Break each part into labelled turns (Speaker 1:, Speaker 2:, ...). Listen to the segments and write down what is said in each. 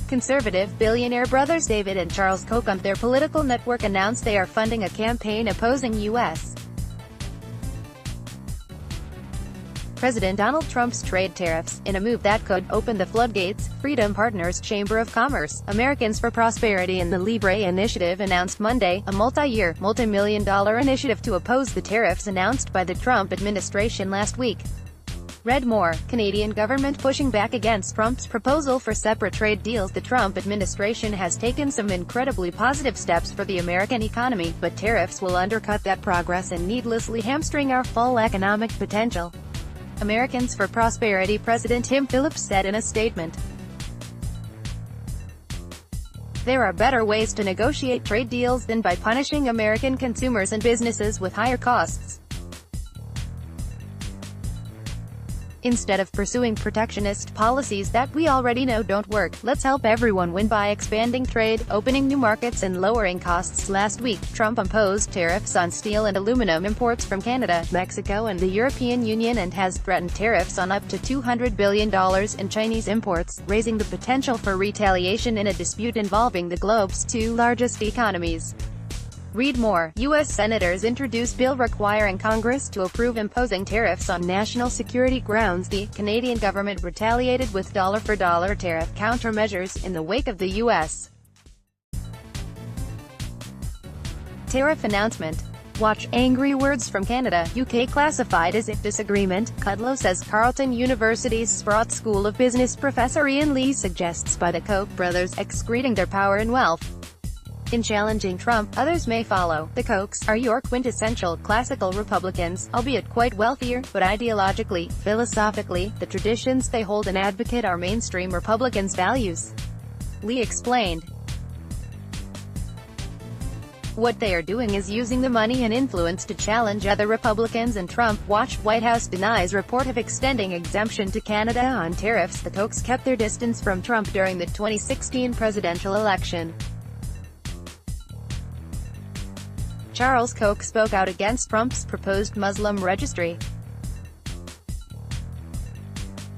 Speaker 1: Conservative billionaire brothers David and Charles Koch on their political network announced they are funding a campaign opposing U.S. President Donald Trump's trade tariffs, in a move that could open the floodgates. Freedom Partners Chamber of Commerce, Americans for Prosperity and the LIBRE Initiative announced Monday, a multi-year, multi-million-dollar initiative to oppose the tariffs announced by the Trump administration last week. Read more. Canadian government pushing back against Trump's proposal for separate trade deals. The Trump administration has taken some incredibly positive steps for the American economy, but tariffs will undercut that progress and needlessly hamstring our full economic potential. Americans for Prosperity President Tim Phillips said in a statement. There are better ways to negotiate trade deals than by punishing American consumers and businesses with higher costs. Instead of pursuing protectionist policies that we already know don't work, let's help everyone win by expanding trade, opening new markets and lowering costs. Last week, Trump imposed tariffs on steel and aluminum imports from Canada, Mexico and the European Union and has threatened tariffs on up to $200 billion in Chinese imports, raising the potential for retaliation in a dispute involving the globe's two largest economies. Read more. U.S. Senators introduce bill requiring Congress to approve imposing tariffs on national security grounds. The Canadian government retaliated with dollar-for-dollar tariff countermeasures in the wake of the U.S. tariff announcement. Watch. Angry words from Canada, UK classified as if disagreement. Kudlow says Carleton University's Sprott School of Business professor Ian Lee suggests by the Koch brothers excreting their power and wealth. In challenging Trump, others may follow. The Kochs are your quintessential, classical Republicans, albeit quite wealthier, but ideologically, philosophically, the traditions they hold and advocate are mainstream Republicans' values. Lee explained. What they are doing is using the money and influence to challenge other Republicans and Trump. Watch. White House denies report of extending exemption to Canada on tariffs. The Kochs kept their distance from Trump during the 2016 presidential election. Charles Koch spoke out against Trump's proposed Muslim registry.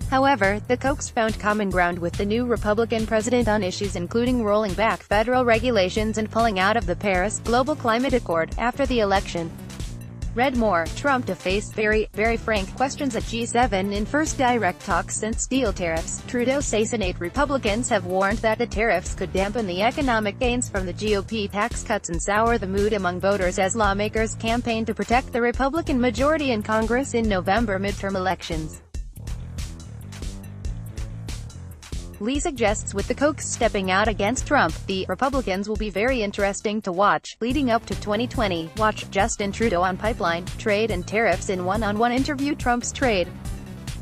Speaker 1: However, the Kochs found common ground with the new Republican president on issues including rolling back federal regulations and pulling out of the Paris Global Climate Accord after the election. Read more. Trump to face very frank questions at G7 in first direct talks since steel tariffs. Trudeau says Senate Republicans have warned that the tariffs could dampen the economic gains from the GOP tax cuts and sour the mood among voters as lawmakers campaign to protect the Republican majority in Congress in November midterm elections. Lee suggests with the Kochs stepping out against Trump, the Republicans will be very interesting to watch. Leading up to 2020, watch. Justin Trudeau on pipeline, trade and tariffs in one-on-one interview. Trump's trade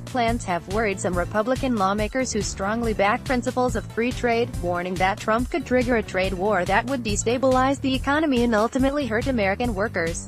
Speaker 1: plans have worried some Republican lawmakers who strongly back principles of free trade, warning that Trump could trigger a trade war that would destabilize the economy and ultimately hurt American workers.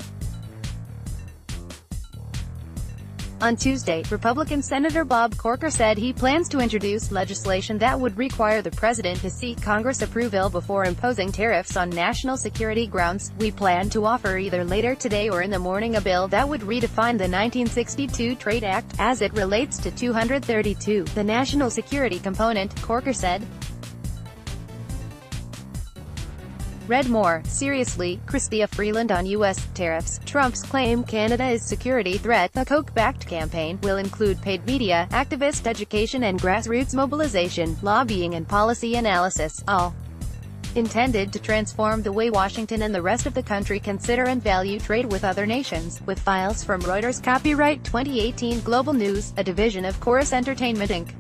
Speaker 1: On Tuesday, Republican Senator Bob Corker said he plans to introduce legislation that would require the president to seek Congress approval before imposing tariffs on national security grounds. We plan to offer either later today or in the morning a bill that would redefine the 1962 Trade Act, as it relates to 232, the national security component, Corker said. Read more. Seriously, Chrystia Freeland on U.S. tariffs. Trump's claim Canada is security threat. The Koch-backed campaign will include paid media, activist education and grassroots mobilization, lobbying and policy analysis, all intended to transform the way Washington and the rest of the country consider and value trade with other nations. With files from Reuters. Copyright 2018 Global News, a division of Chorus Entertainment Inc.